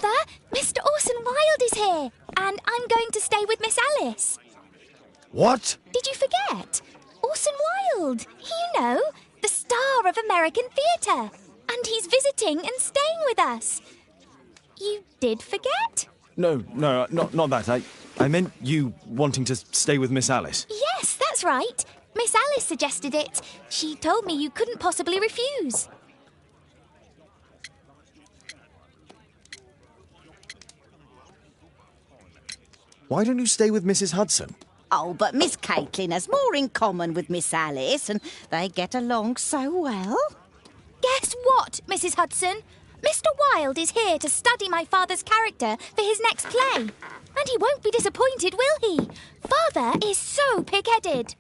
Father, Mr. Orson Wilde is here, and I'm going to stay with Miss Alice. What? Did you forget? Orson Wilde, you know, the star of American theatre. And he's visiting and staying with us. You did forget? No, not that. I meant you wanting to stay with Miss Alice. Yes, that's right. Miss Alice suggested it. She told me you couldn't possibly refuse. Why don't you stay with Mrs. Hudson? Oh, but Miss Caitlin has more in common with Miss Alice, and they get along so well. Guess what, Mrs. Hudson? Mr. Wilde is here to study my father's character for his next play. And he won't be disappointed, will he? Father is so pig-headed.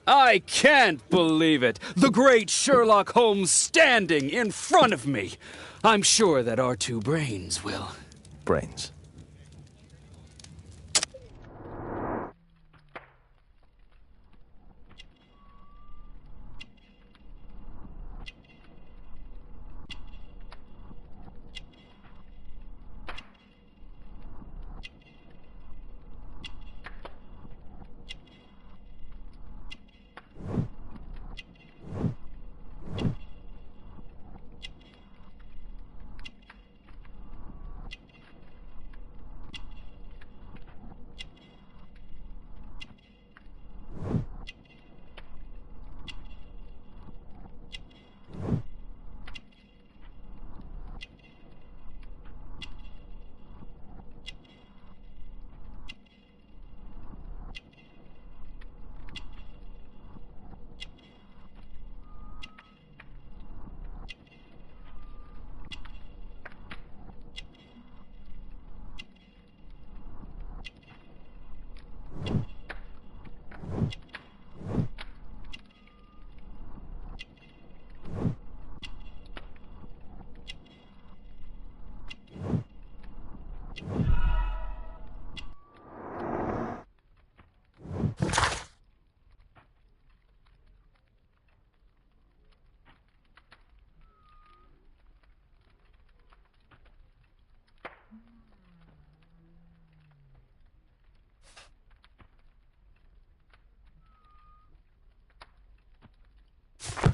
I can't believe it! The great Sherlock Holmes standing in front of me! I'm sure that our two brains will... Brains.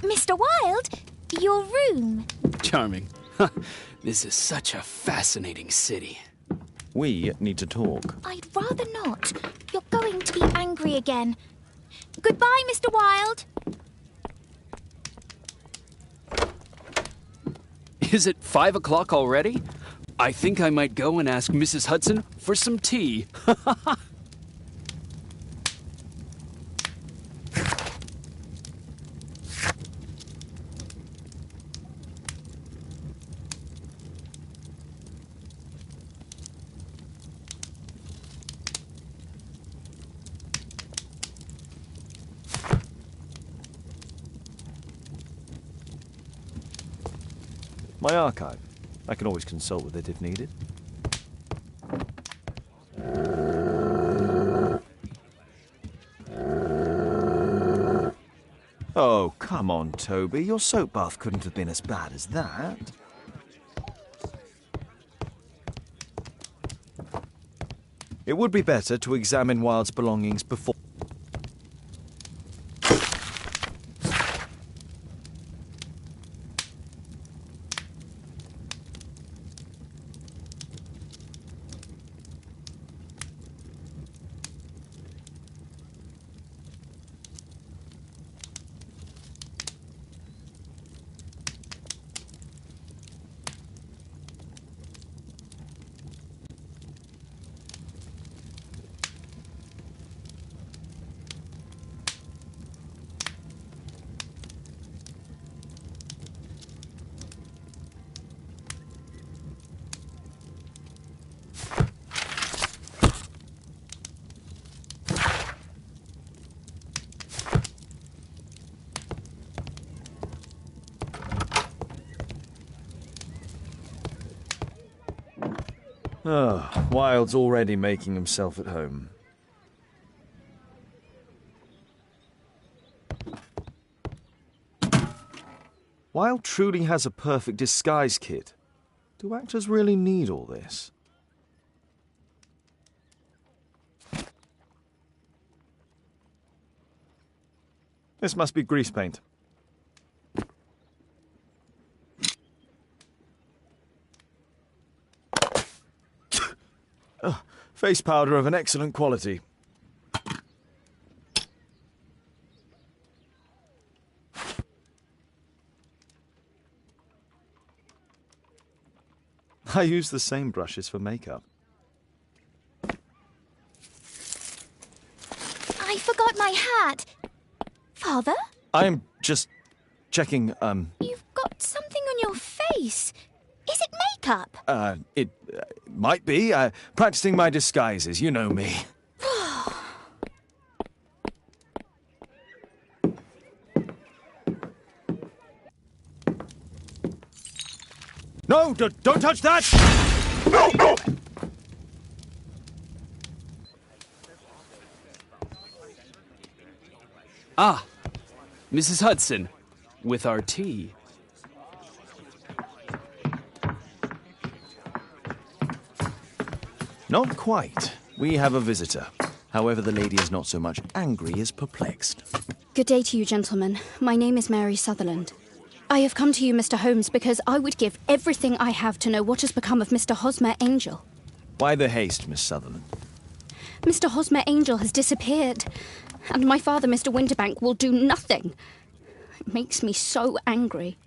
Mr. Wilde, your room. Charming. This is such a fascinating city. We need to talk. I'd rather not. You're going to be angry again. Goodbye, Mr. Wilde. Is it 5 o'clock already? I think I might go and ask Mrs. Hudson for some tea. My archive. I can always consult with it if needed. Oh, come on, Toby. Your soap bath couldn't have been as bad as that. It would be better to examine Wilde's belongings before... Oh, Wilde's already making himself at home. Wilde truly has a perfect disguise kit. Do actors really need all this? This must be grease paint. Face powder of an excellent quality. I use the same brushes for makeup. I forgot my hat. Father? I'm just checking, You've got something on your face. Is it makeup? It might be. Practicing my disguises, you know me. No, don't touch that! No, no! Ah, Mrs. Hudson, with our tea. Not quite. We have a visitor. However, the lady is not so much angry as perplexed. Good day to you, gentlemen. My name is Mary Sutherland. I have come to you, Mr. Holmes, because I would give everything I have to know what has become of Mr. Hosmer Angel. Why the haste, Miss Sutherland? Mr. Hosmer Angel has disappeared, and my father, Mr. Winterbank, will do nothing. It makes me so angry.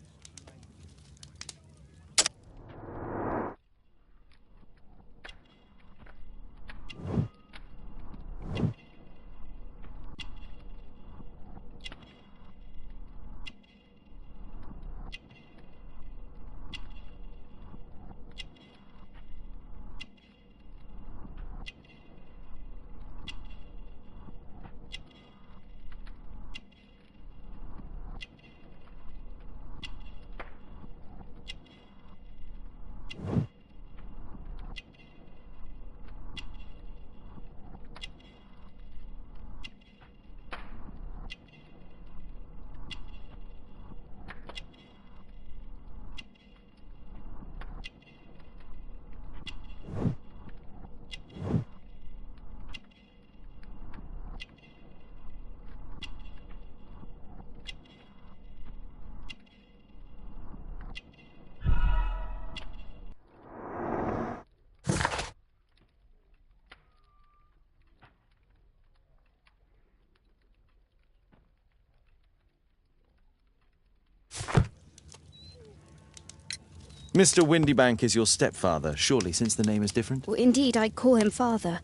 Mr. Windybank is your stepfather, surely, since the name is different? Well, indeed, I call him father,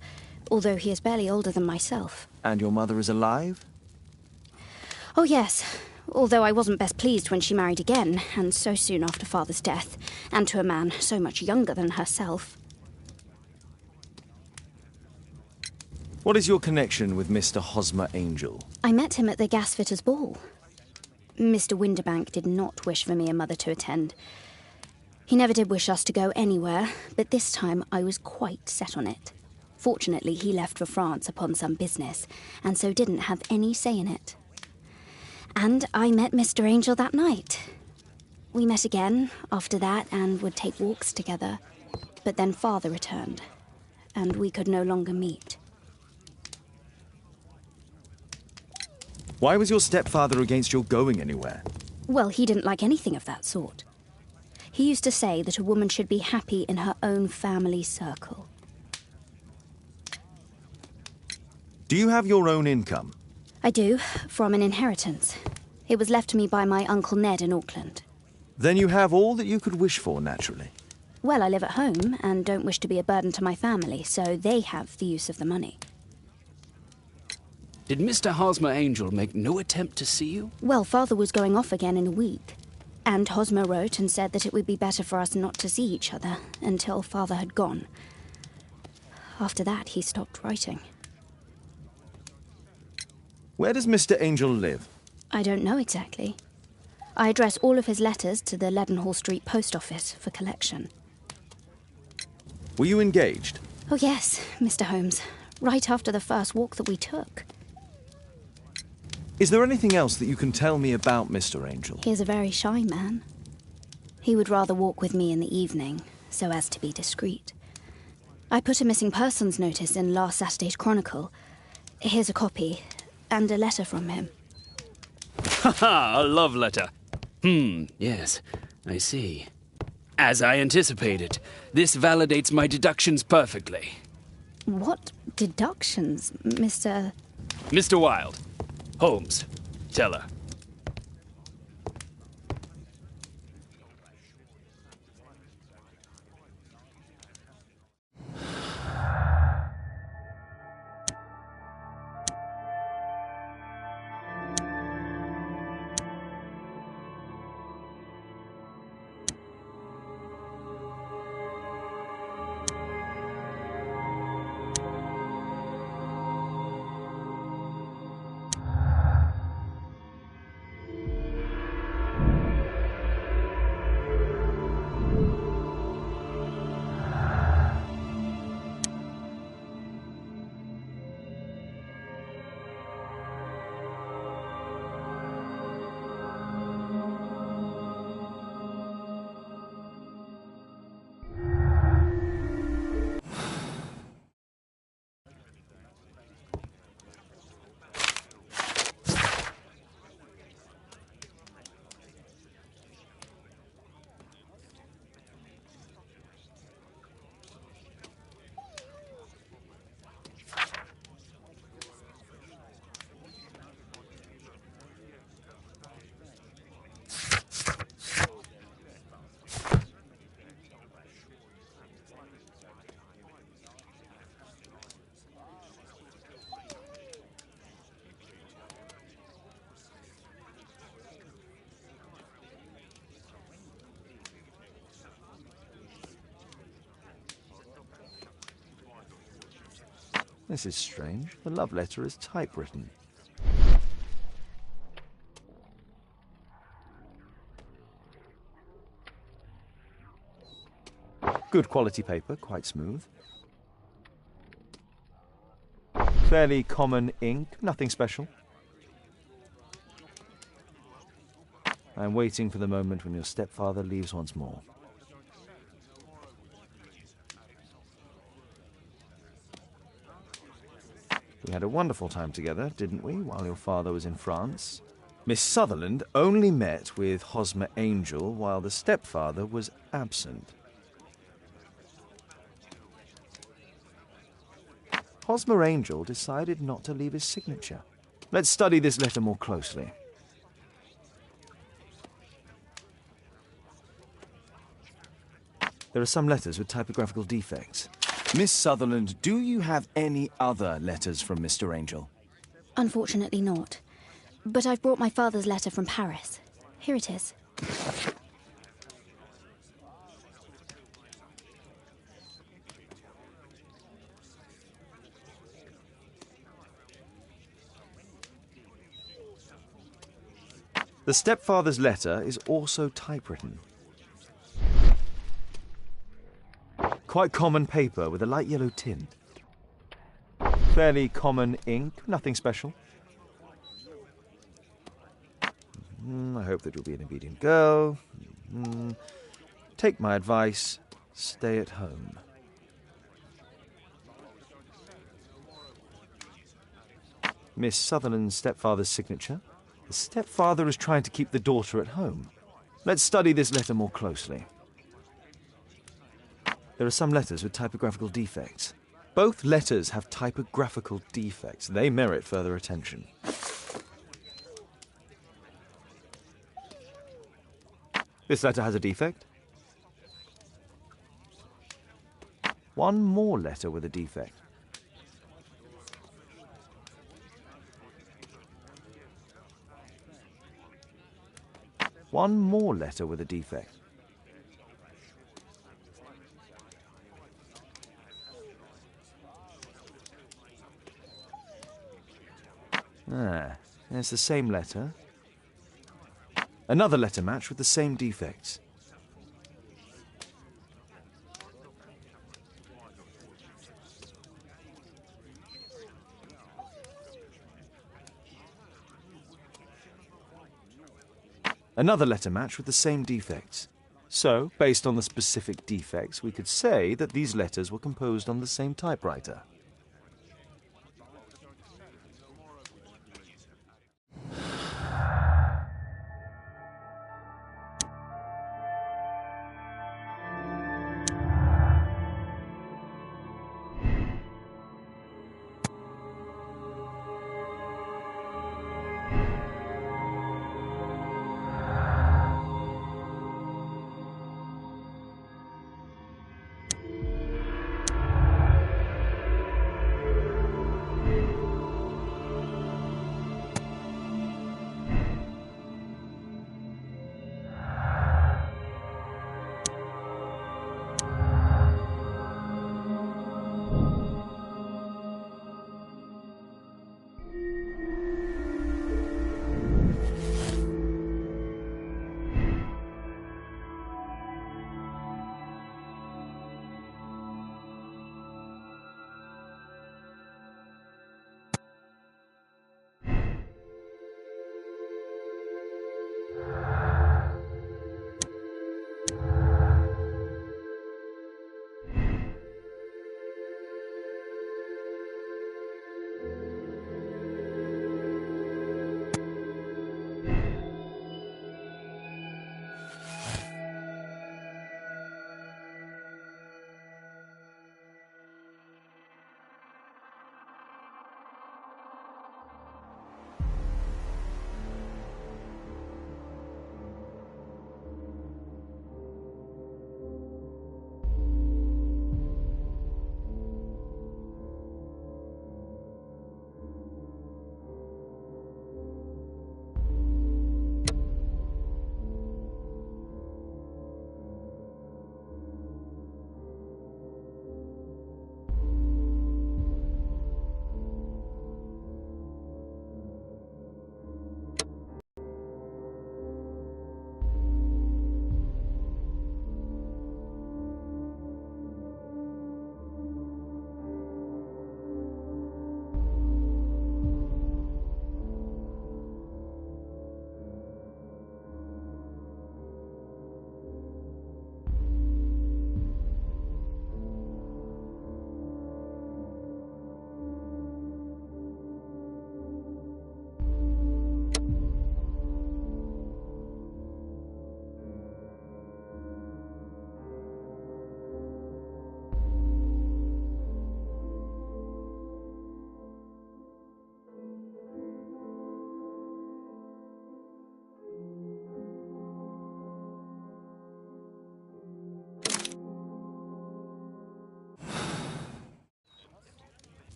although he is barely older than myself. And your mother is alive? Oh, yes, although I wasn't best pleased when she married again, and so soon after father's death, and to a man so much younger than herself. What is your connection with Mr. Hosmer Angel? I met him at the gasfitter's ball. Mr. Winterbank did not wish for me and Mother to attend. He never did wish us to go anywhere, but this time I was quite set on it. Fortunately, he left for France upon some business, and so didn't have any say in it. And I met Mr. Angel that night. We met again after that and would take walks together. But then Father returned, and we could no longer meet. Why was your stepfather against your going anywhere? Well, he didn't like anything of that sort. He used to say that a woman should be happy in her own family circle. Do you have your own income? I do, from an inheritance. It was left to me by my Uncle Ned in Auckland. Then you have all that you could wish for, naturally. Well, I live at home and don't wish to be a burden to my family, so they have the use of the money. Did Mr. Hosmer Angel make no attempt to see you? Well, Father was going off again in a week. And Hosmer wrote and said that it would be better for us not to see each other until Father had gone. After that, he stopped writing. Where does Mr. Angel live? I don't know exactly. I address all of his letters to the Leadenhall Street Post Office for collection. Were you engaged? Oh yes, Mr. Holmes. Right after the first walk that we took. Is there anything else that you can tell me about Mr. Angel? He is a very shy man. He would rather walk with me in the evening, so as to be discreet. I put a missing persons notice in last Saturday's Chronicle. Here's a copy, and a letter from him. Haha, a love letter. Yes, I see. As I anticipated, this validates my deductions perfectly. What deductions, Mr. Mr. Wilde. Holmes. Tell her. This is strange. The love letter is typewritten. Good quality paper, quite smooth. Fairly common ink, nothing special. I'm waiting for the moment when your stepfather leaves once more. We had a wonderful time together, didn't we, while your father was in France? Miss Sutherland only met with Hosmer Angel while the stepfather was absent. Hosmer Angel decided not to leave his signature. Let's study this letter more closely. There are some letters with typographical defects. Miss Sutherland, do you have any other letters from Mr. Angel? Unfortunately not. But I've brought my father's letter from Paris. Here it is. The stepfather's letter is also typewritten. Quite common paper with a light yellow tint. Fairly common ink, nothing special. I hope that you'll be an obedient girl. Take my advice, stay at home. Miss Sutherland's stepfather's signature. The stepfather is trying to keep the daughter at home. Let's study this letter more closely. There are some letters with typographical defects. Both letters have typographical defects. They merit further attention. This letter has a defect. One more letter with a defect. One more letter with a defect. It's the same letter. Another letter match with the same defects. Another letter match with the same defects. So, based on the specific defects, we could say that these letters were composed on the same typewriter.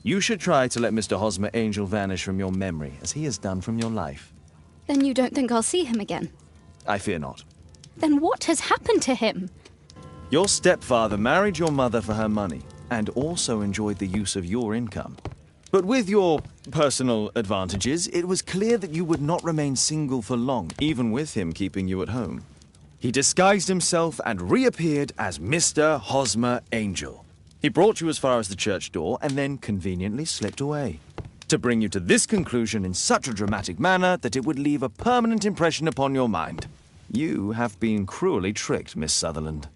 You should try to let Mr. Hosmer Angel vanish from your memory, as he has done from your life. Then you don't think I'll see him again? I fear not. Then what has happened to him? Your stepfather married your mother for her money, and also enjoyed the use of your income. But with your personal advantages, it was clear that you would not remain single for long, even with him keeping you at home. He disguised himself and reappeared as Mr. Hosmer Angel. He brought you as far as the church door and then conveniently slipped away, to bring you to this conclusion in such a dramatic manner that it would leave a permanent impression upon your mind. You have been cruelly tricked, Miss Sutherland.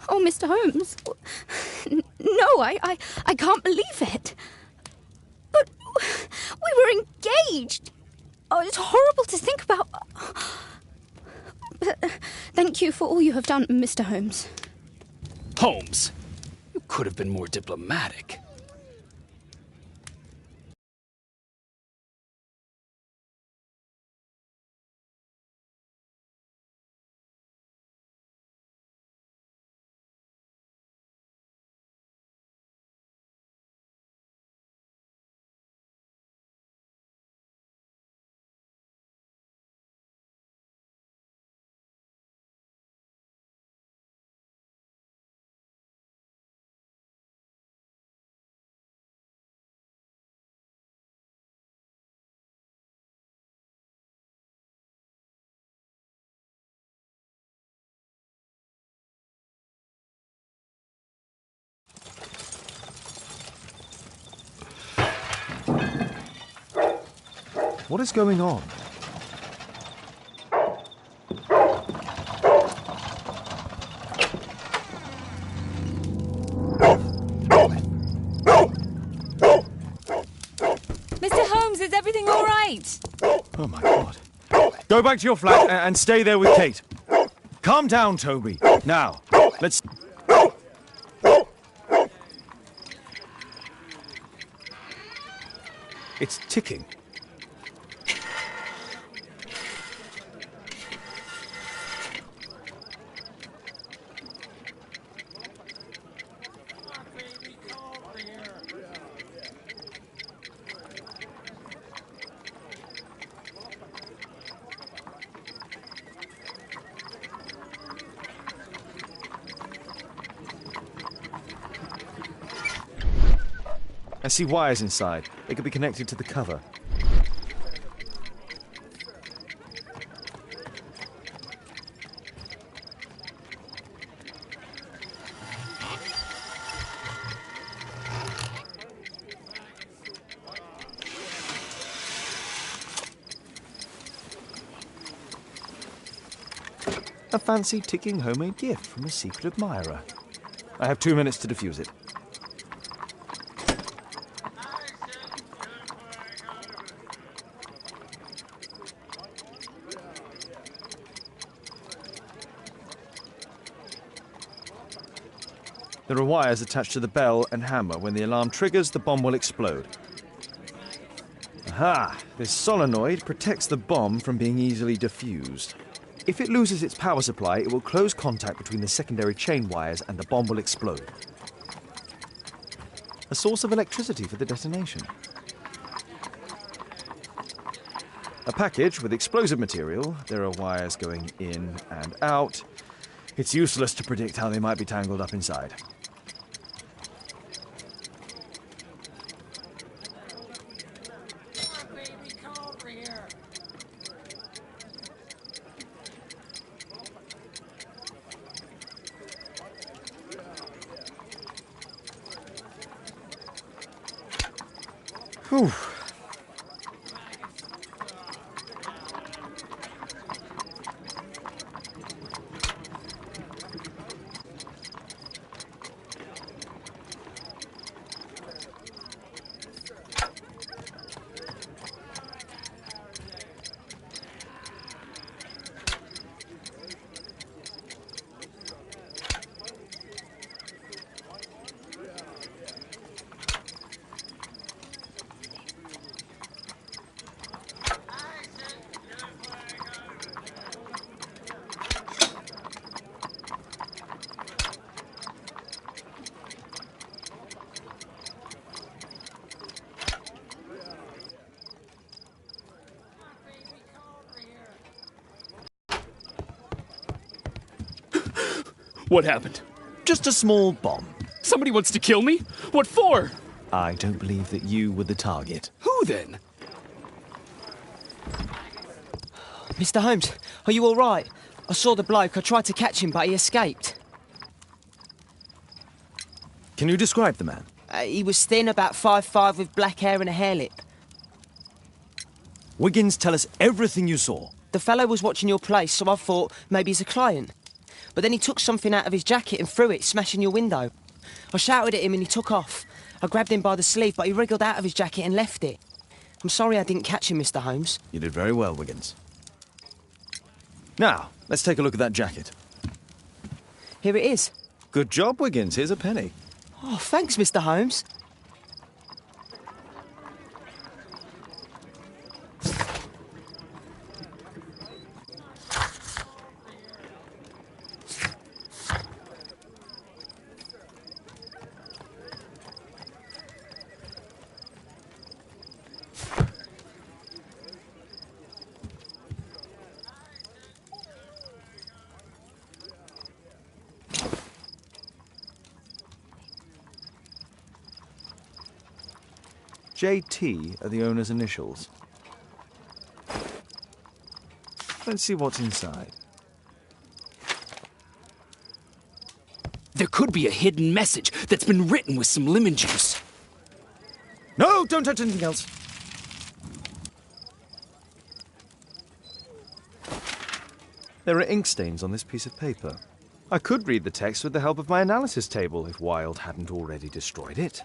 Oh, Mr. Holmes. No, I can't believe it. But we were engaged. Oh, it's horrible to think about. But thank you for all you have done, Mr. Holmes. Holmes, you could have been more diplomatic. What is going on? Oh, my God. Go back to your flat and stay there with Kate. Calm down, Toby. Now, let's... It's ticking. I see wires inside. They could be connected to the cover. A fancy ticking homemade gift from a secret admirer. I have 2 minutes to defuse it. There are wires attached to the bell and hammer. When the alarm triggers, the bomb will explode. Aha! This solenoid protects the bomb from being easily diffused. If it loses its power supply, it will close contact between the secondary chain wires and the bomb will explode. A source of electricity for the detonation. A package with explosive material. There are wires going in and out. It's useless to predict how they might be tangled up inside. Whew. What happened? Just a small bomb. Somebody wants to kill me? What for? I don't believe that you were the target. Who then? Mr. Holmes, are you all right? I saw the bloke. I tried to catch him, but he escaped. Can you describe the man? He was thin, about 5'5", with black hair and a hair lip. Wiggins, tell us everything you saw. The fellow was watching your place, so I thought maybe he's a client. But then he took something out of his jacket and threw it, smashing your window. I shouted at him and he took off. I grabbed him by the sleeve, but he wriggled out of his jacket and left it. I'm sorry I didn't catch him, Mr. Holmes. You did very well, Wiggins. Now, let's take a look at that jacket. Here it is. Good job, Wiggins. Here's a penny. Oh, thanks, Mr. Holmes. JT are the owner's initials. Let's see what's inside. There could be a hidden message that's been written with some lemon juice. No, don't touch anything else. There are ink stains on this piece of paper. I could read the text with the help of my analysis table if Wilde hadn't already destroyed it.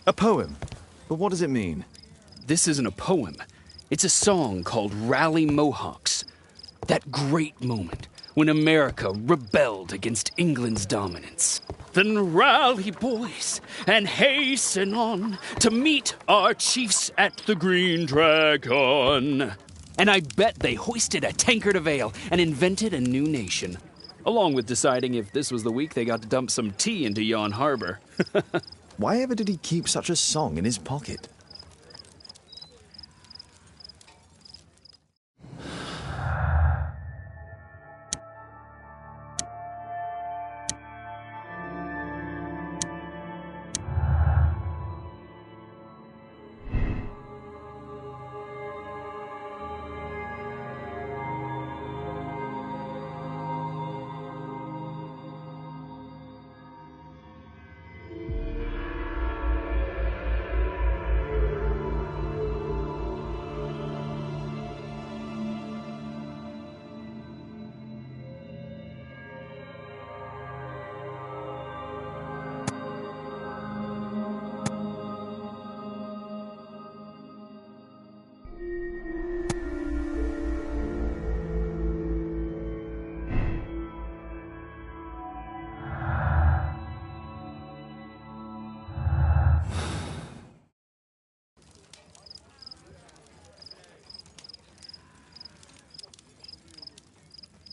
A poem? But what does it mean? This isn't a poem. It's a song called Rally Mohawks. That great moment when America rebelled against England's dominance. Then rally, boys, and hasten on to meet our chiefs at the Green Dragon. And I bet they hoisted a tankard of ale and invented a new nation. Along with deciding if this was the week they got to dump some tea into yon harbor. Why ever did he keep such a song in his pocket?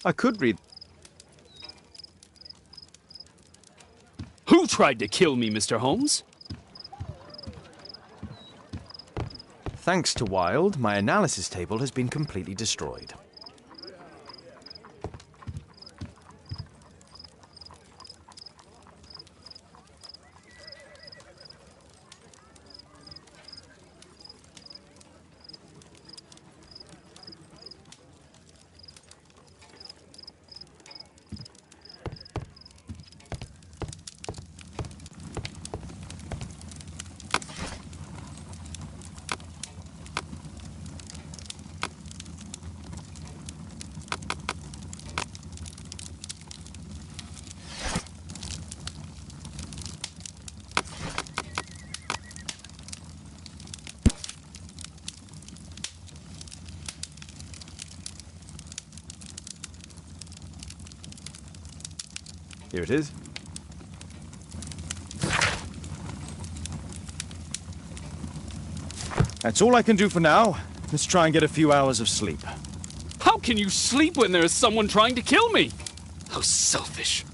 I could read. Who tried to kill me, Mr. Holmes? Thanks to Wilde, my analysis table has been completely destroyed. Here it is. That's all I can do for now. Let's try and get a few hours of sleep. How can you sleep when there is someone trying to kill me? How selfish.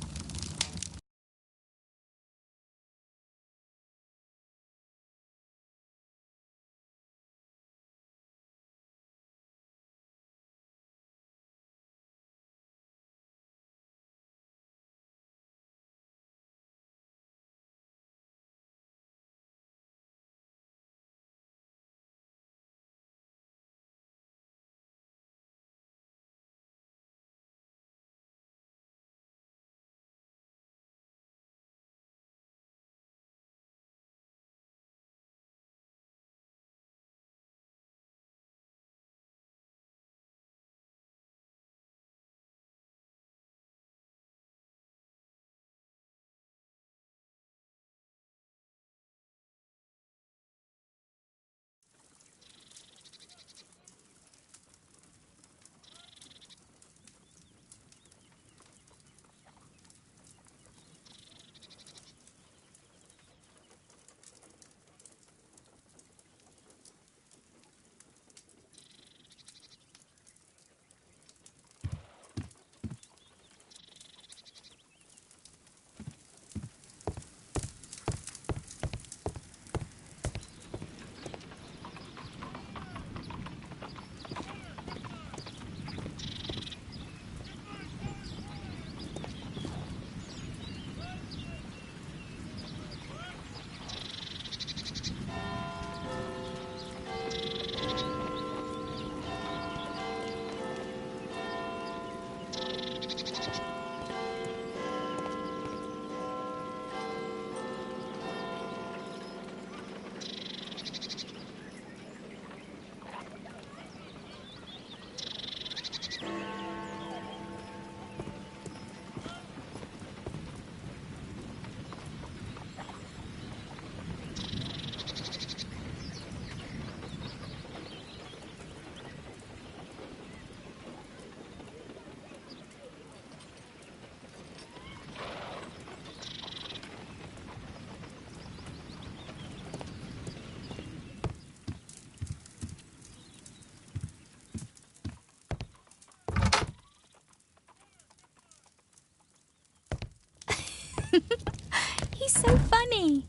He's so funny.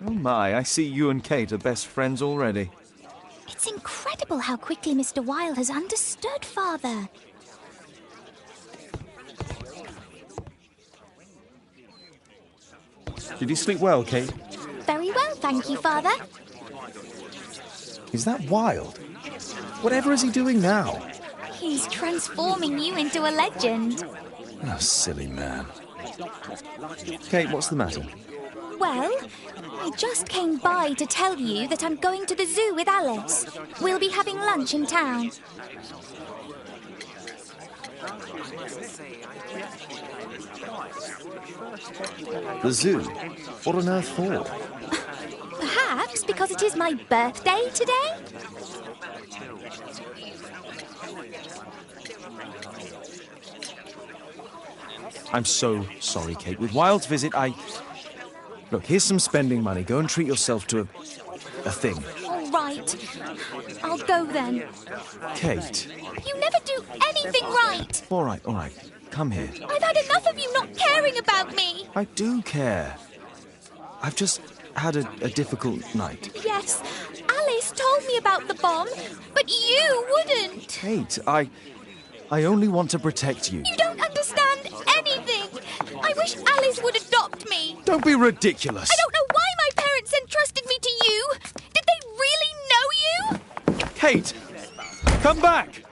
Oh my, I see you and Kate are best friends already. It's incredible how quickly Mr. Wilde has understood Father. Did you sleep well, Kate? Very well, thank you, Father. Is that Wilde? Whatever is he doing now? He's transforming you into a legend. Oh, silly man. Kate, what's the matter? Well, I just came by to tell you that I'm going to the zoo with Alice. We'll be having lunch in town. The zoo? What on earth for? Perhaps because it is my birthday today? I'm so sorry, Kate. With Wilde's visit, Look, here's some spending money. Go and treat yourself to a thing. All right. I'll go then. Kate. You never do anything right. All right. Come here. I've had enough of you not caring about me. I do care. I've just had a difficult night. Yes, Alice told me about the bomb, but you wouldn't. Kate, I only want to protect you. You don't understand anything. I wish Alice would adopt me. Don't be ridiculous. I don't know why my parents entrusted me to you. Did they really know you? Kate, come back.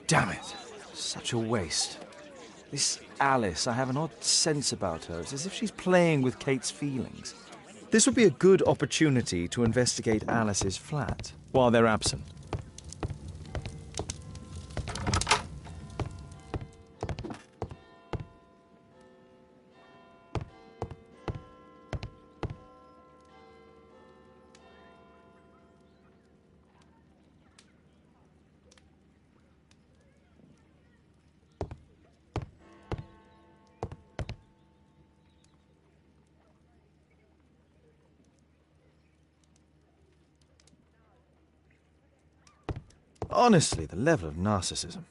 Damn it. Such a waste. This Alice, I have an odd sense about her. It's as if she's playing with Kate's feelings. This would be a good opportunity to investigate Alice's flat while they're absent. Honestly, the level of narcissism.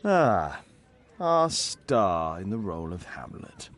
Ah, our star in the role of Hamlet.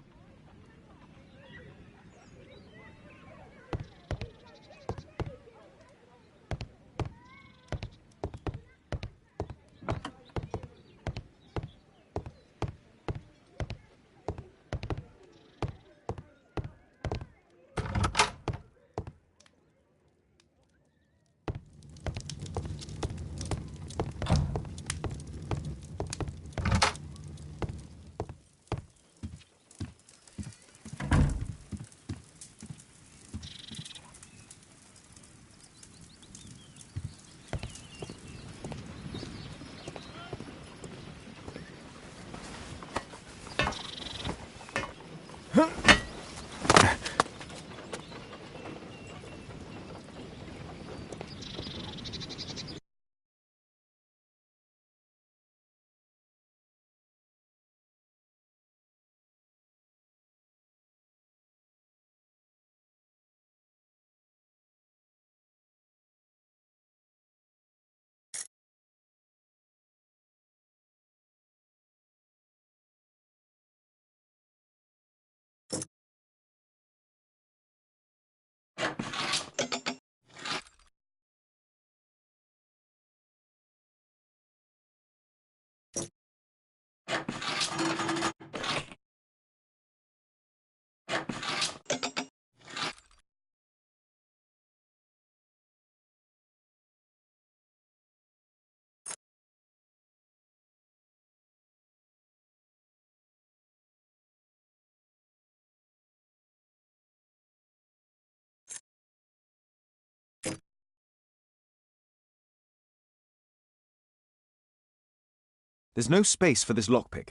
There's no space for this lockpick.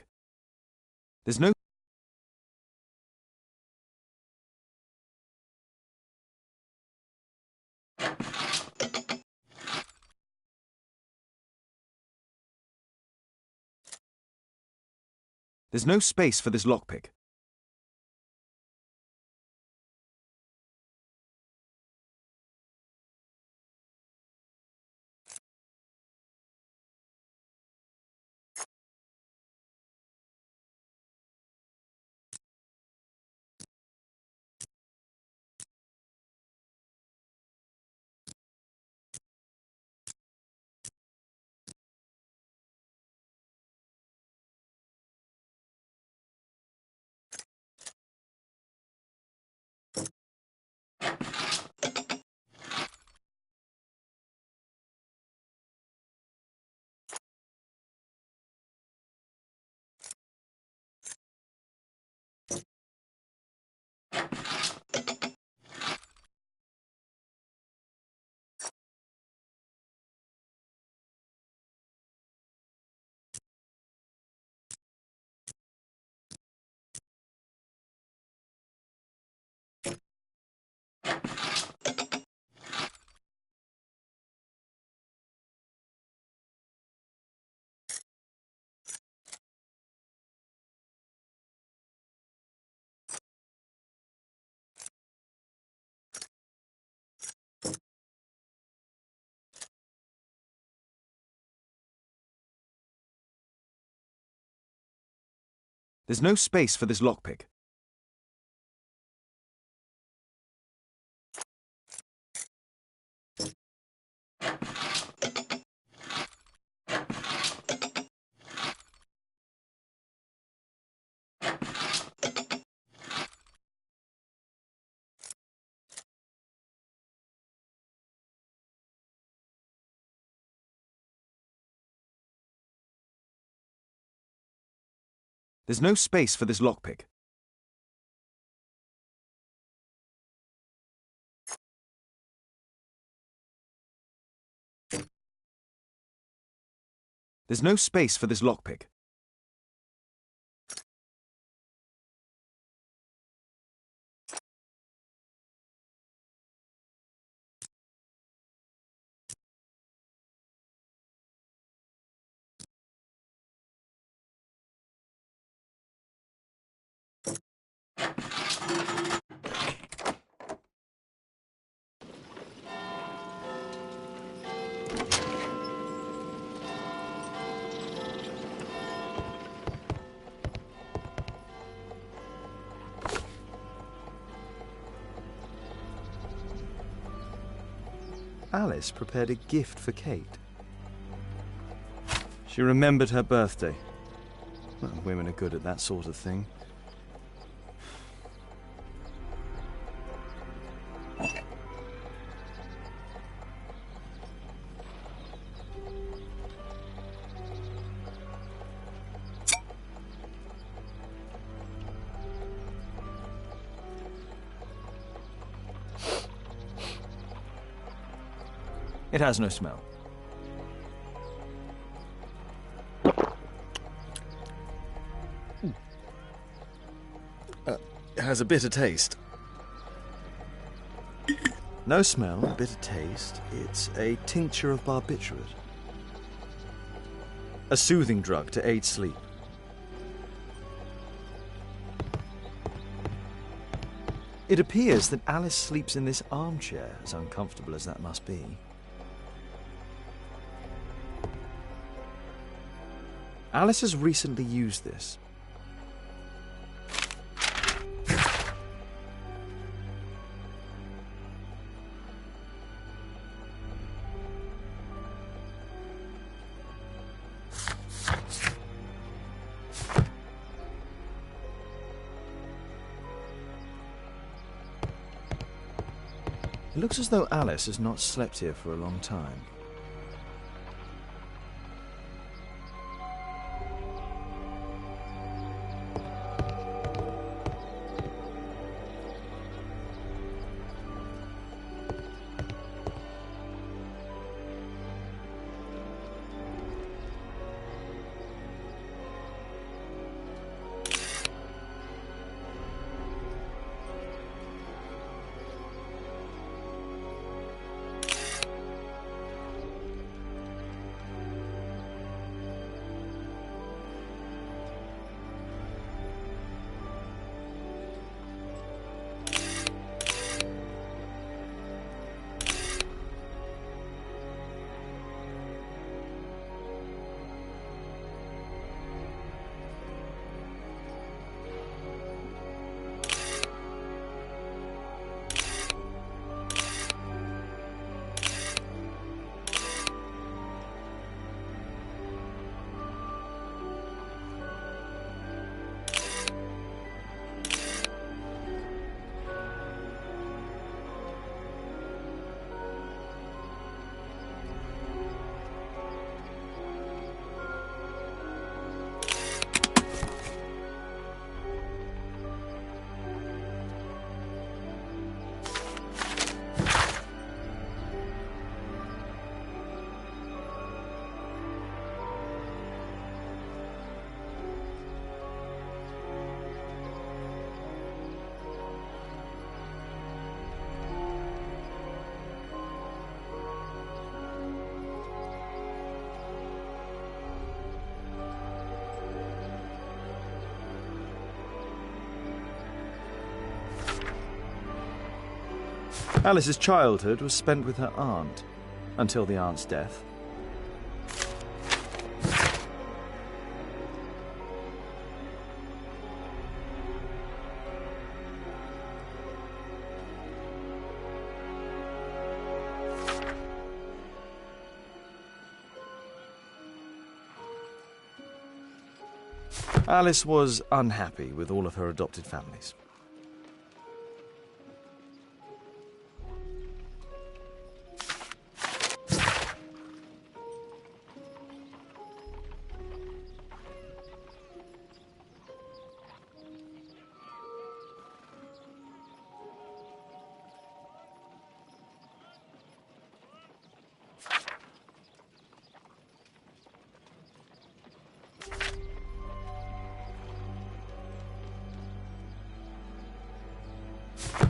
There's no There's no space for this lockpick. There's no space for this lockpick. There's no space for this lockpick. There's no space for this lockpick. Alice prepared a gift for Kate. She remembered her birthday. Well, women are good at that sort of thing. It has no smell. It has a bitter taste. No smell, bitter taste. It's a tincture of barbiturate. A soothing drug to aid sleep. It appears that Alice sleeps in this armchair, as uncomfortable as that must be. Alice has recently used this. It looks as though Alice has not slept here for a long time. Alice's childhood was spent with her aunt, until the aunt's death. Alice was unhappy with all of her adopted families.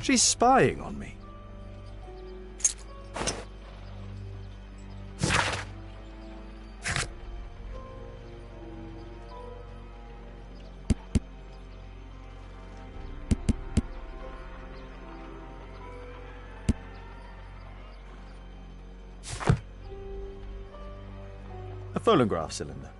She's spying on me. A phonograph cylinder.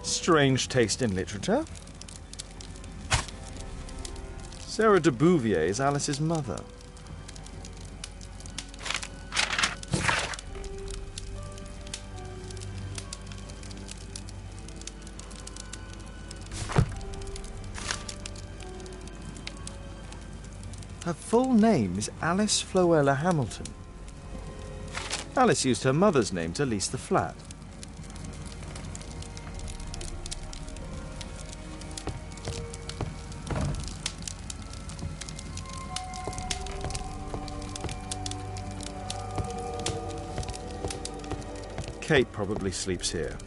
Strange taste in literature. Sarah de Bouvier is Alice's mother. Her full name is Alice Floella Hamilton. Alice used her mother's name to lease the flat. Kate probably sleeps here.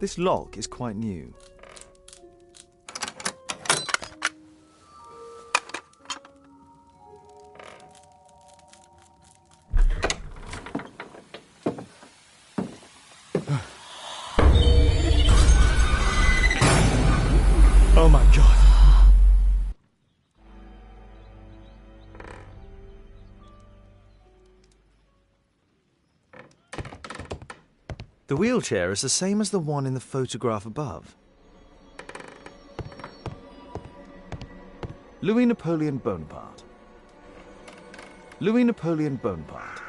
This lock is quite new. Oh my god. The wheelchair is the same as the one in the photograph above. Louis Napoleon Bonaparte. Louis Napoleon Bonaparte.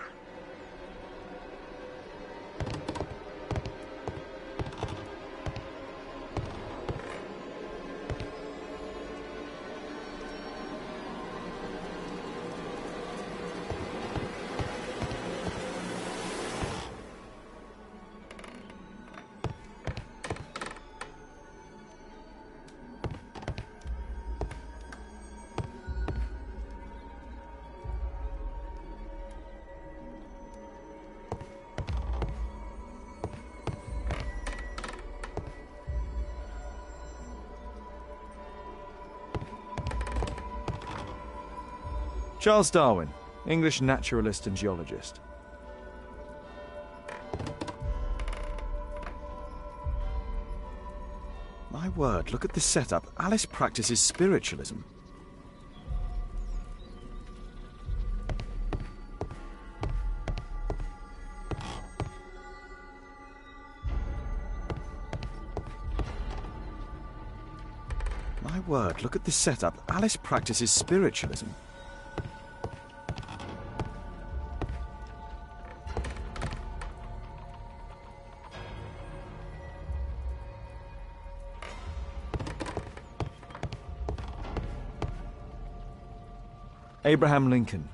Charles Darwin, English naturalist and geologist. My word, look at this setup. Alice practices spiritualism. My word, look at this setup. Alice practices spiritualism. Abraham Lincoln.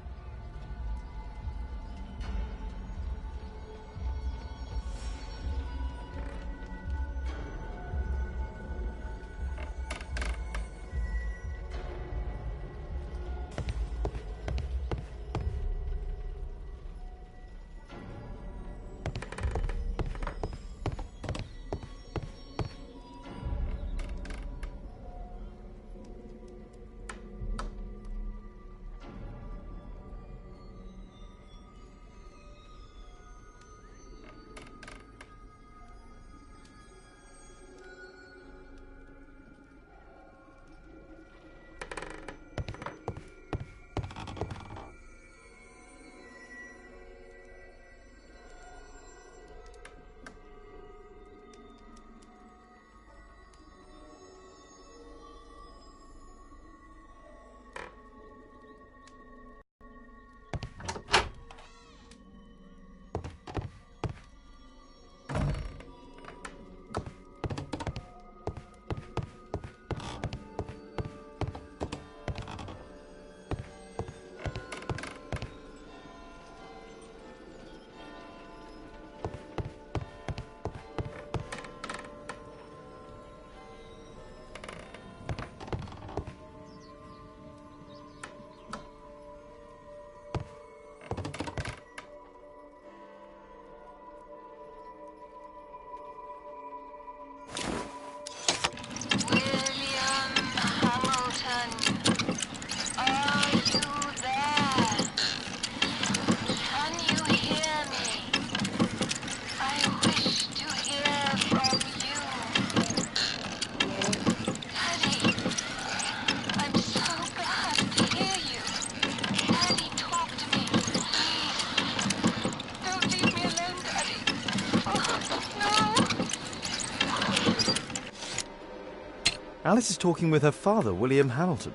Alice is talking with her father, William Hamilton.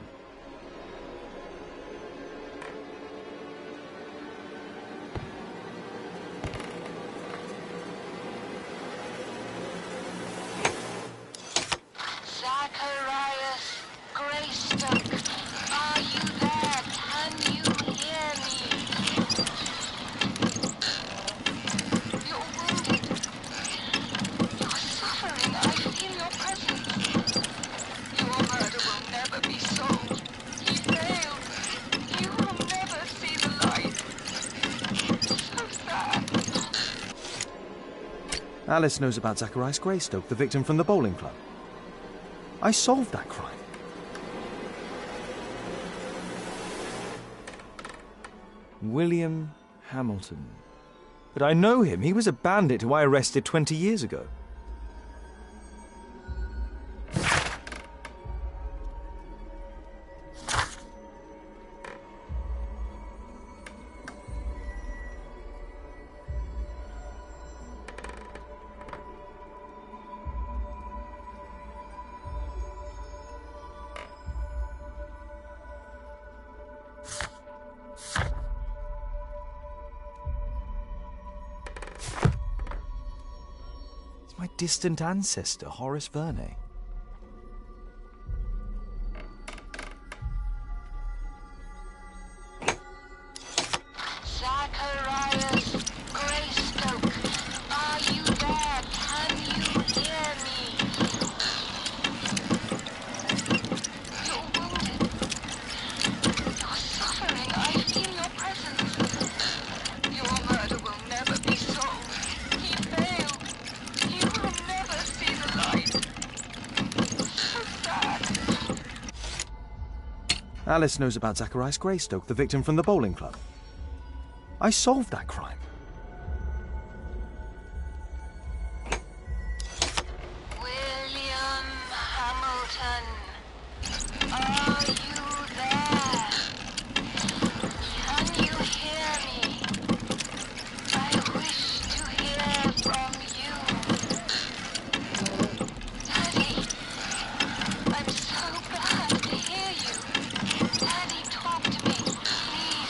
Zacharias Greystock, are you there? Can you hear me? You're wounded. You're suffering. I feel your presence. Your murder will never be solved. Alice knows about Zacharias Greystoke, the victim from the bowling club. I solved that crime. William Hamilton. But I know him. He was a bandit who I arrested 20 years ago. My distant ancestor, Horace Verney. Zacharias Greystoke, are you there? Can you hear me? You're wounded. You're suffering. I feel your presence. Your murder will never be solved. He failed. You will never see the light. So sad. Alice knows about Zacharias Greystoke, the victim from the bowling club. I solved that crime. William Hamilton, are you there? Can you hear me? I wish to hear from you. Daddy, I'm so glad to hear you. Daddy, talk to me, please.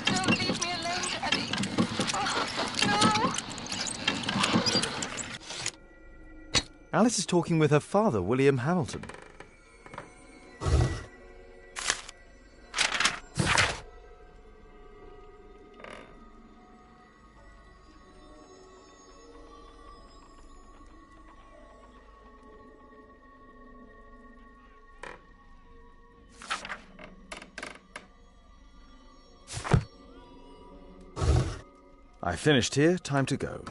Don't leave me alone, Daddy. Oh, no. Alice is talking with her father, William Hamilton. I finished here, time to go.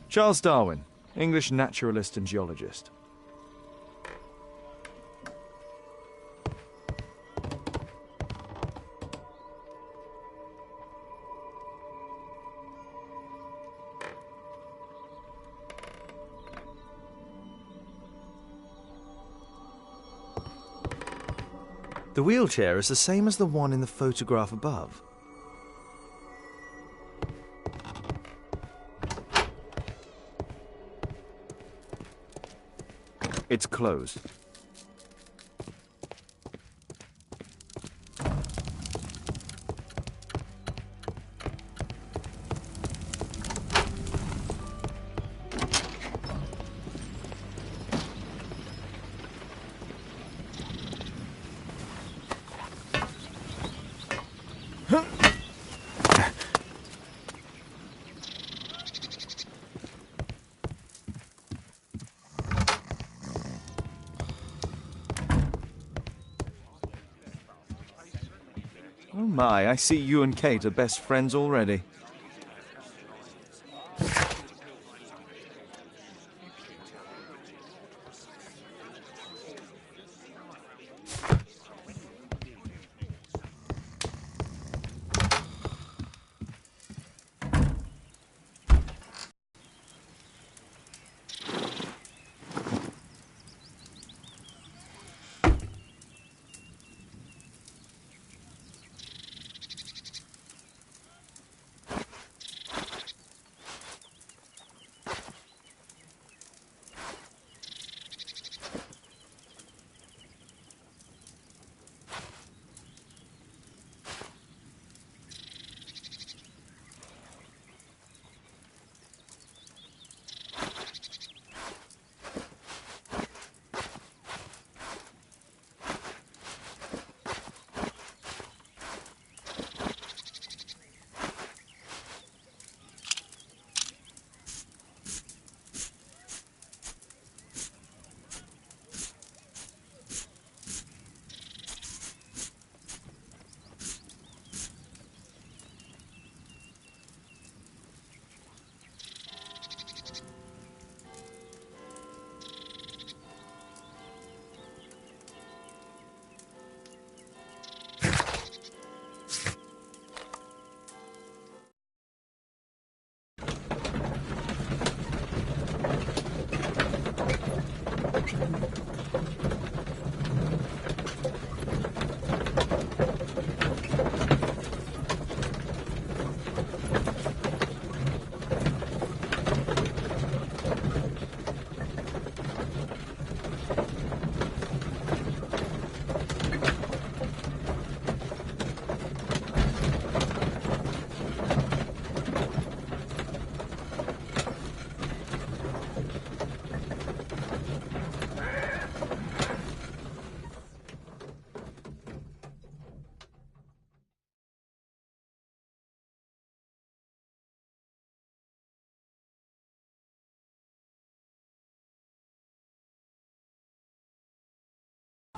Charles Darwin, English naturalist and geologist. The wheelchair is the same as the one in the photograph above. It's closed. Oh my, I see you and Kate are best friends already.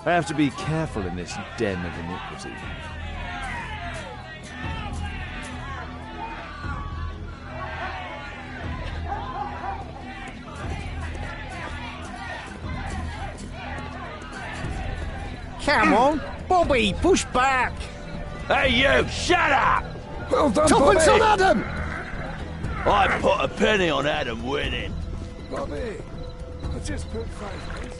I have to be careful in this den of iniquity. Come on, Bobby, push back! Hey, you, shut up! Well done, Tuppence on Adam! I put a penny on Adam winning. Bobby, I just put 5 pence.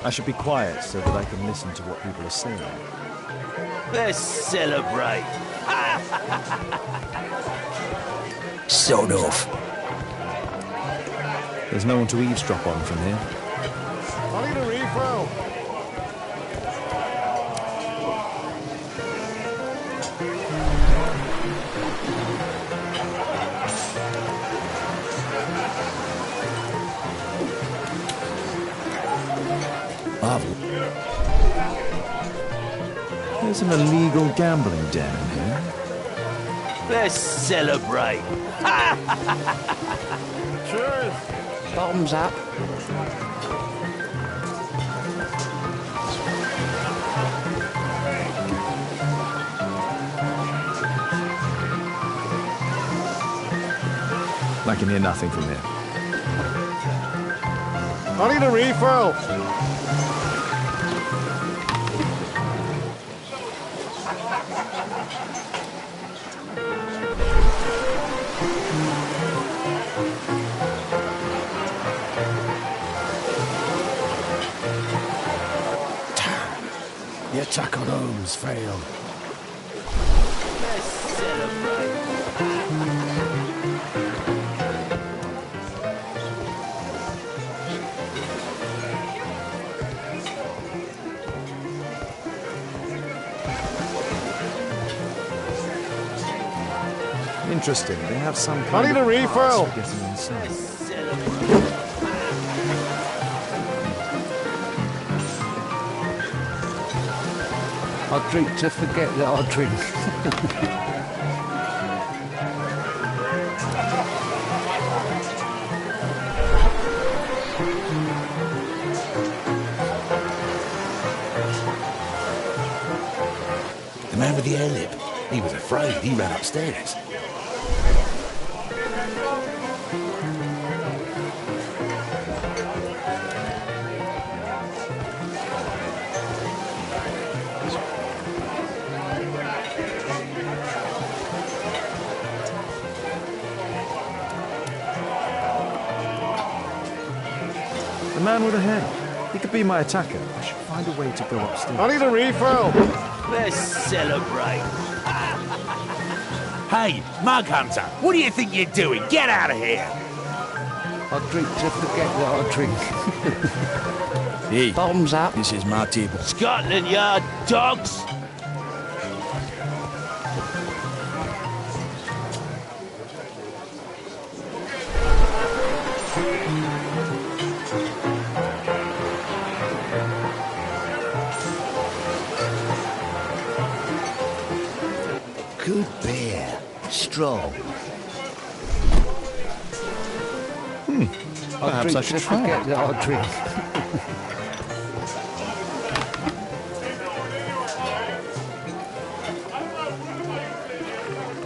I should be quiet so that I can listen to what people are saying. Let's celebrate. Sod off. There's no one to eavesdrop on from here. I need a refill. There's an illegal gambling den in here. Let's celebrate. Cheers. Bottoms up. I can hear nothing from here. I need a refill. Your attack on Holmes failed. Let's celebrate. Interesting. They have some kind I need of a refill. pass for getting inside. Celebrate. I drink to forget that I drink. The man with the air lip. He was afraid. He ran upstairs. The man with a head. He could be my attacker. I should find a way to go upstairs. I need a refill. Let's celebrate. Hey, Mug Hunter, what do you think you're doing? Get out of here. I drink to forget that I drink. Hey, Bottoms up. this is my table. Scotland Yard dogs. Good beer. Strong. Perhaps I should to try forget it. that I drink.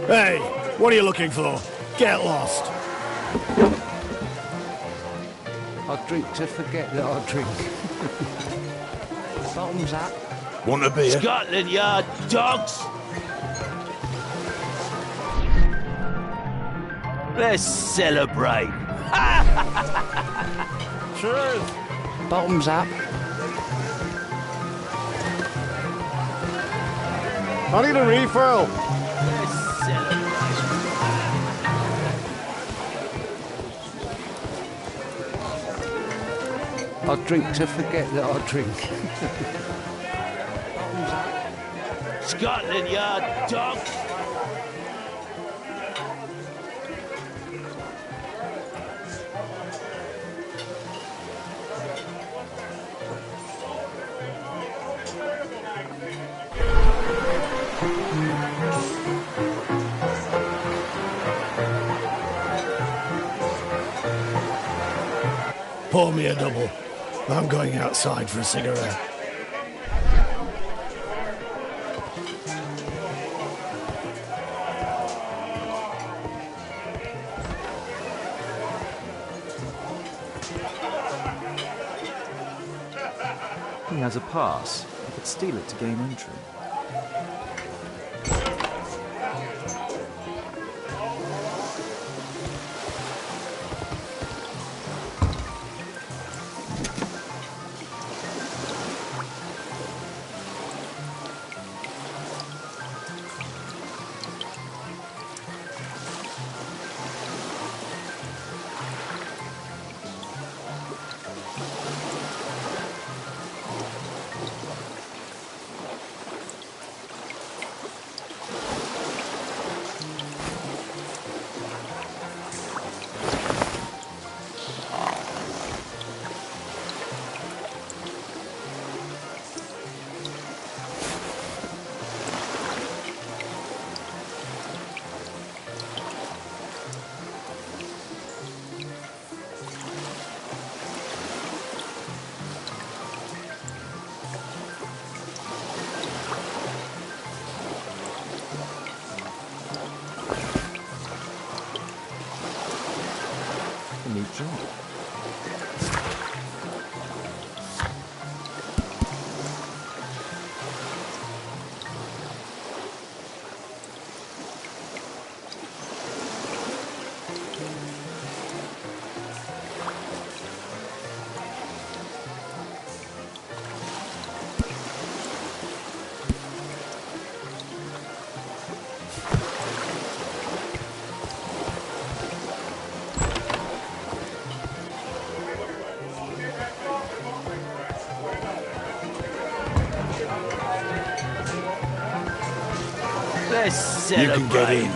Hey, what are you looking for? Get lost. I drink to forget that I drink. Bottoms up. Want a beer? Scotland Yard dogs! Let's celebrate. Cheers! Bottoms up. I need a refill. Let's celebrate. I drink to forget that I drink. Scotland Yard dogs! Pour me a double. I'm going outside for a cigarette. He has a pass. I could steal it to gain entry. A neat job. Let's You can get celebrate. in.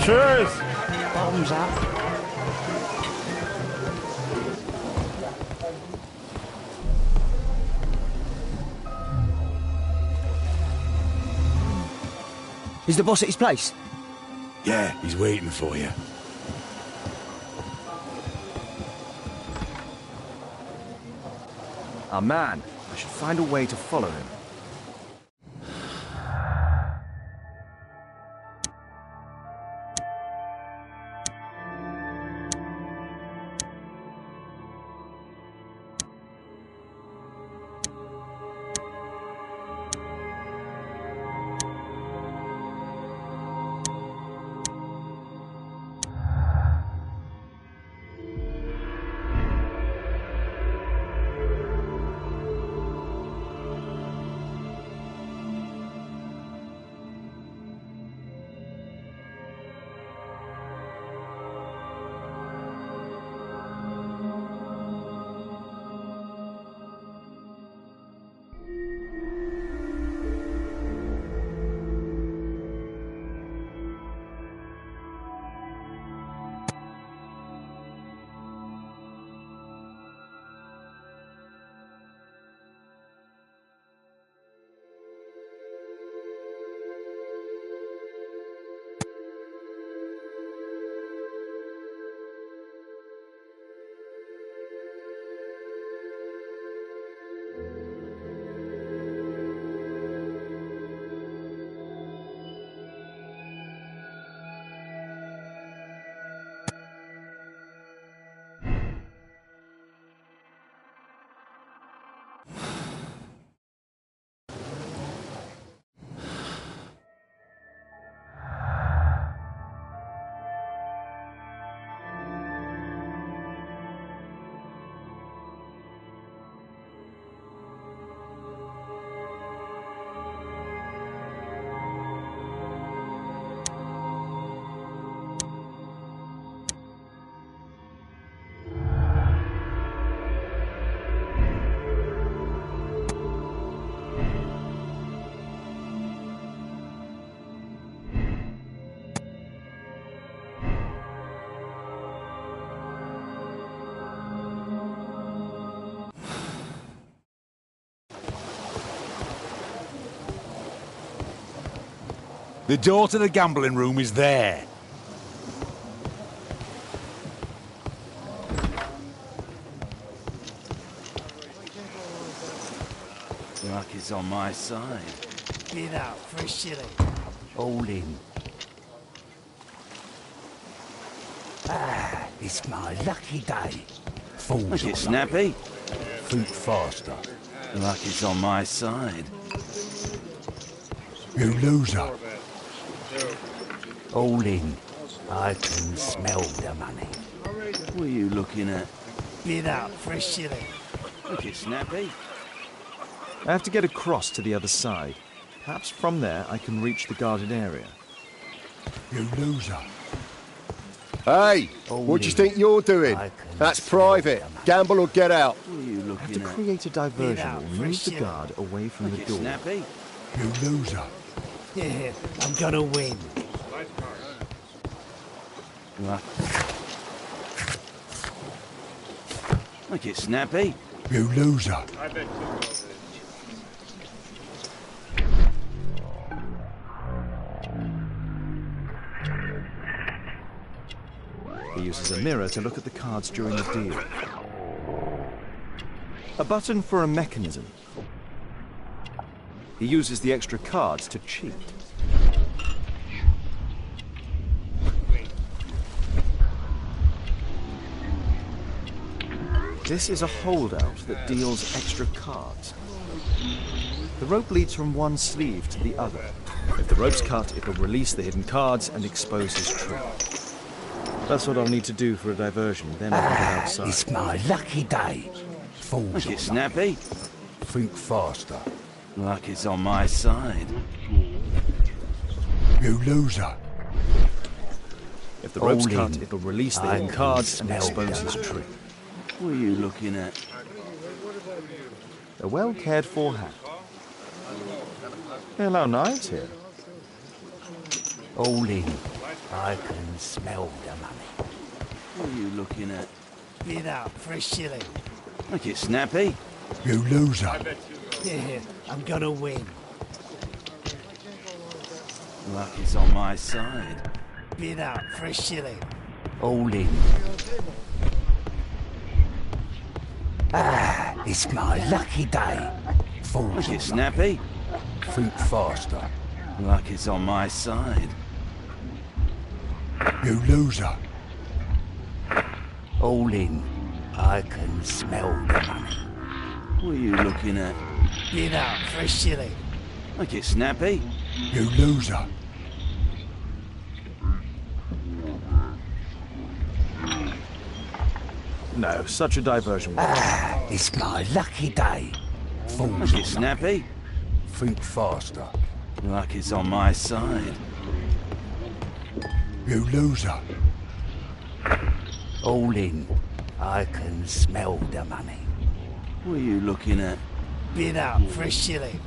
Cheers! Bottoms up. Is the boss at his place? Yeah, he's waiting for you. Our man. I should find a way to follow him. The door to the gambling room is there. Luck is on my side. Bid out for a shilling. All in. Ah, it's my lucky day. Fools Look all it, Snappy. Think faster. Luck is on my side. You loser. All in. I can smell the money. What are you looking at? Bid out for a shilling. Look it, Snappy. I have to get across to the other side. Perhaps from there I can reach the guarded area. You loser. Hey, what do you think you're doing? That's private. Gamble or get out. What are you I have to looking at? create a diversion or move the guard away from the Look it, door. Snappy. You loser. Yeah, I'm gonna win. Luck. Look it, Snappy. You loser. He uses a mirror to look at the cards during the deal. A button for a mechanism. He uses the extra cards to cheat. This is a holdout that deals extra cards. The rope leads from one sleeve to the other. If the rope's cut, it will release the hidden cards and expose his trick. That's what I'll need to do for a diversion, then I'll get outside. It's my lucky day. Fools Look all it, Snappy. Think faster. Luck is on my side. You loser. If the rope's All cut, in. it'll release the I hidden can cards and smell expose the his money. trick. What are you looking at? A well-cared-for hat. They allow knives here. All in. I can smell the money. What are you looking at? Bid out for a shilling. Look it, Snappy. You loser. Yeah, I'm gonna win. Luck is on my side. Bid out for a shilling. All in. Ah, it's my lucky day. Fools Look all it, Snappy. Think faster. Luck is on my side. You loser. All in. I can smell the money. What are you looking at? Bid out for a shilling. Look it, Snappy. You loser. No, such a diversion won't. Ah, it's my lucky day. Fools Look all it, Snappy. Think faster. Luck is on my side. You loser. All in. I can smell the money. What are you looking at? Bid out for a shilling.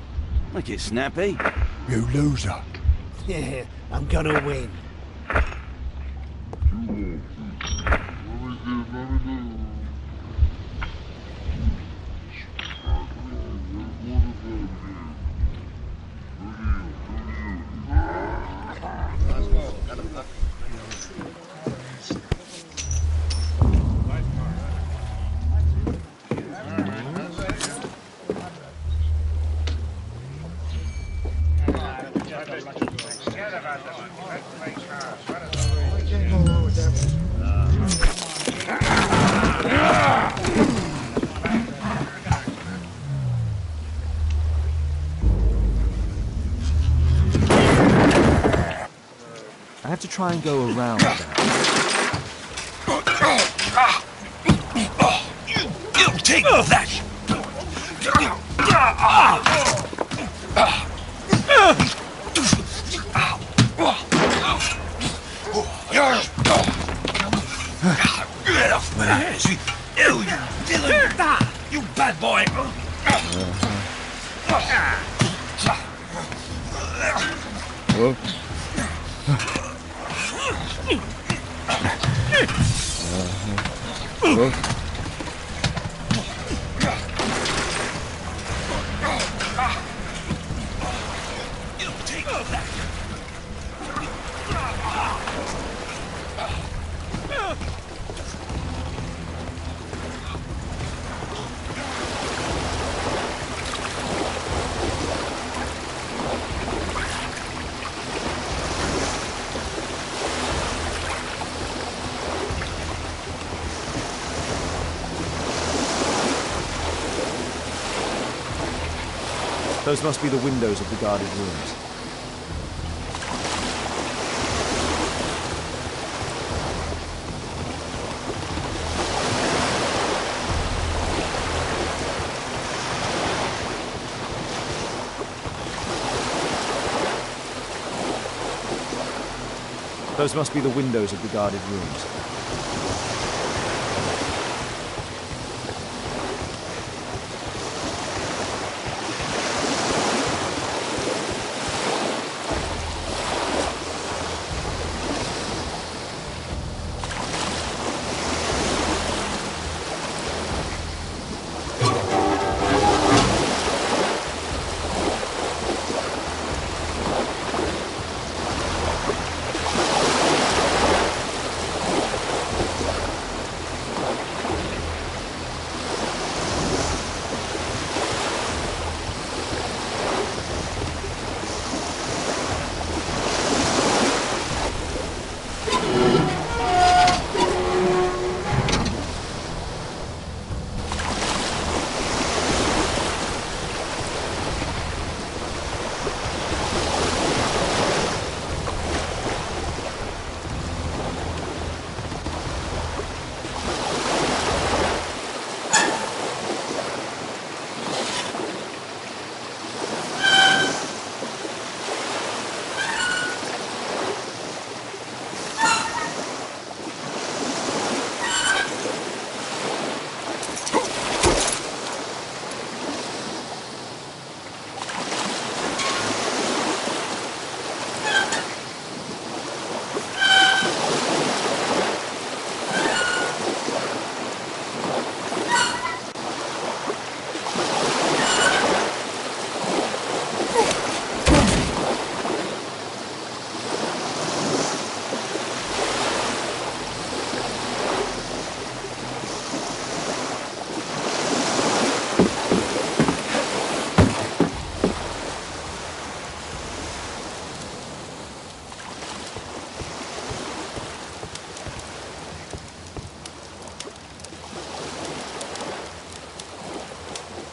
Look it, Snappy. You loser. Yeah, I'm gonna win. I have to try and go around that. You take that! Get off my hands! You villain! You bad boy! You take that! Those must be the windows of the guarded rooms. Those must be the windows of the guarded rooms.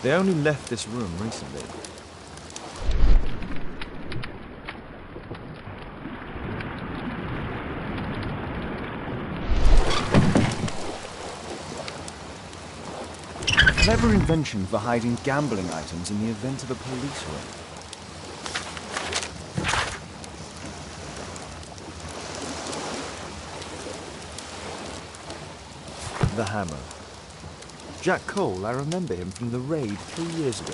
They only left this room recently. Clever invention for hiding gambling items in the event of a police raid. The hammer. Jack Cole, I remember him from the raid 3 years ago.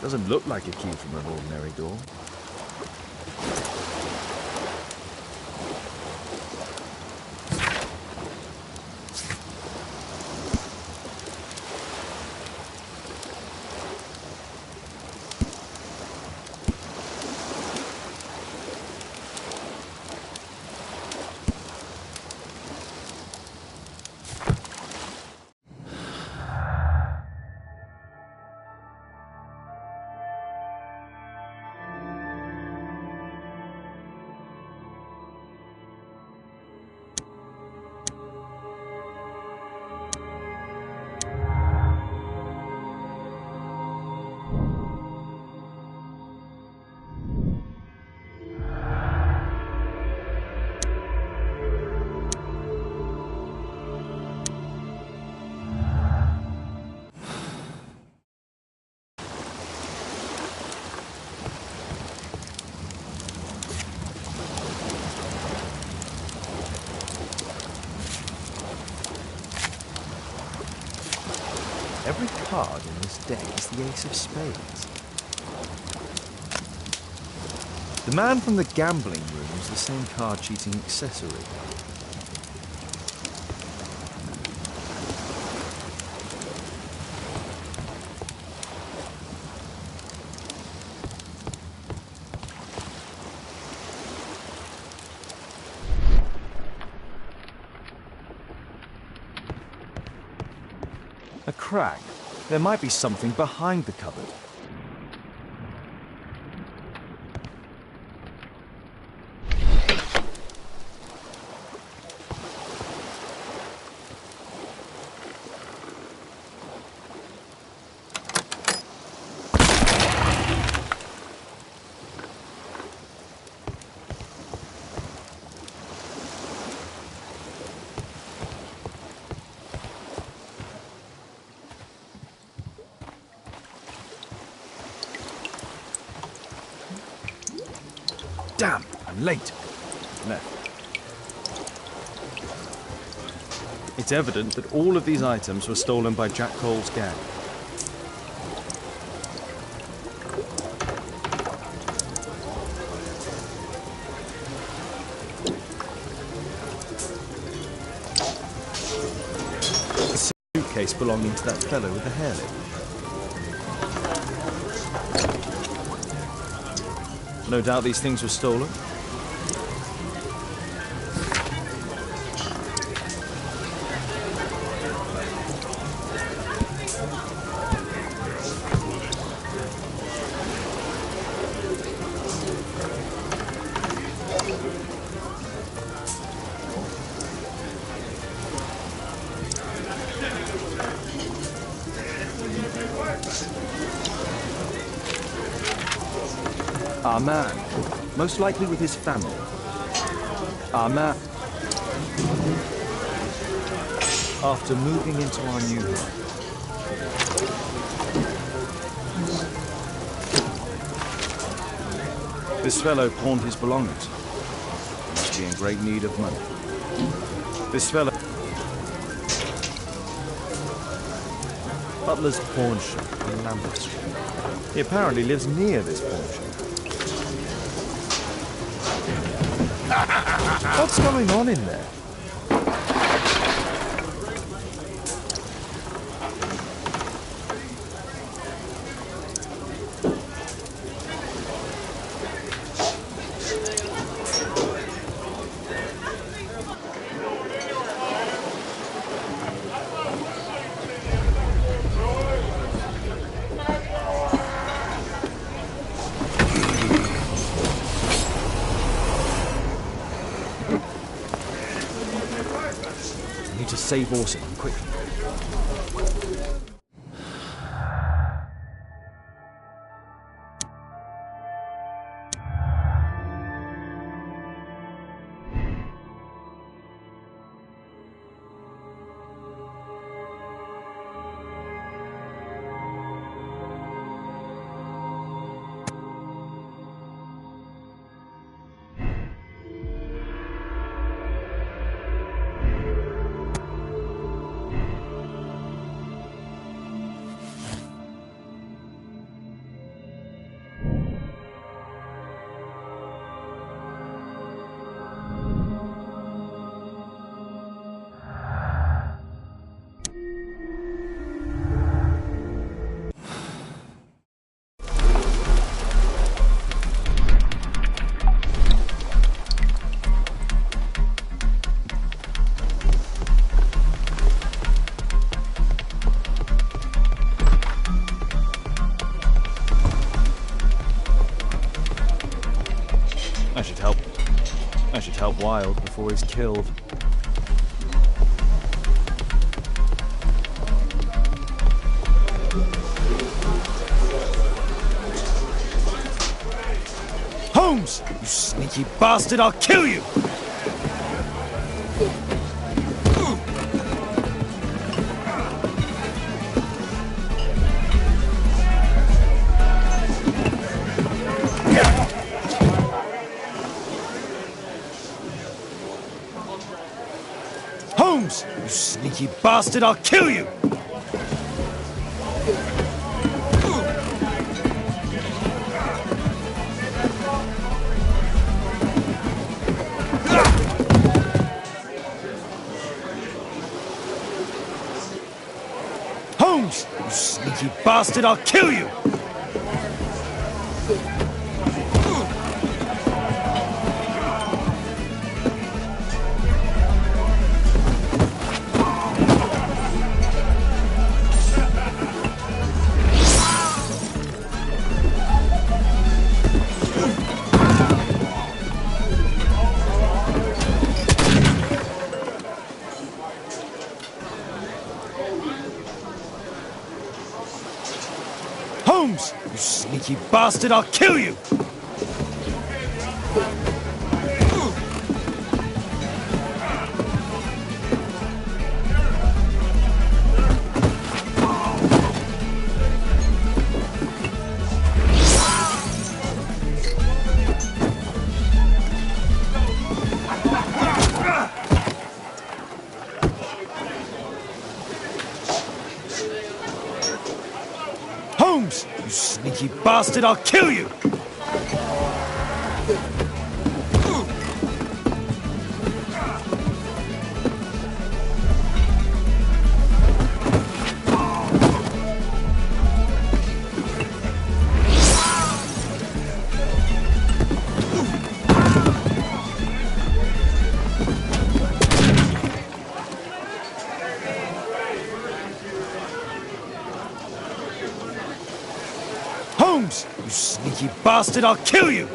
Doesn't look like a key from an ordinary door. Every card in this deck is the ace of spades. The man from the gambling room is the same card cheating accessory. A crack. There might be something behind the cupboard. Damn, I'm late. Left. It's evident that all of these items were stolen by Jack Cole's gang. A suitcase belonging to that fellow with the hairlip. No doubt these things were stolen. Our man, most likely with his family. Our man. After moving into our new home. This fellow pawned his belongings. He must be in great need of money. This fellow... Butler's pawn shop in Lambert Street. He apparently lives near this pawn shop. What's going on in there? To save Orson quickly. I should help Wilde before he's killed. Holmes! You sneaky bastard, I'll kill you! Holmes! You sneaky bastard, I'll kill you! Holmes! You sneaky bastard, I'll kill you! Holmes! You sneaky bastard, I'll kill you! Holmes, you sneaky bastard, I'll kill you! Holmes, you sneaky bastard, I'll kill you!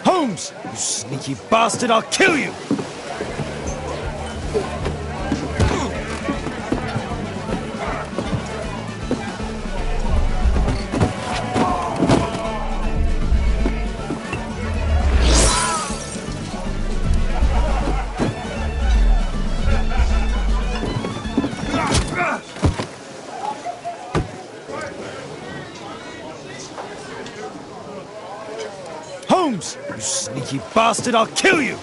Holmes, you sneaky bastard, I'll kill you! Holmes, you sneaky bastard, I'll kill you!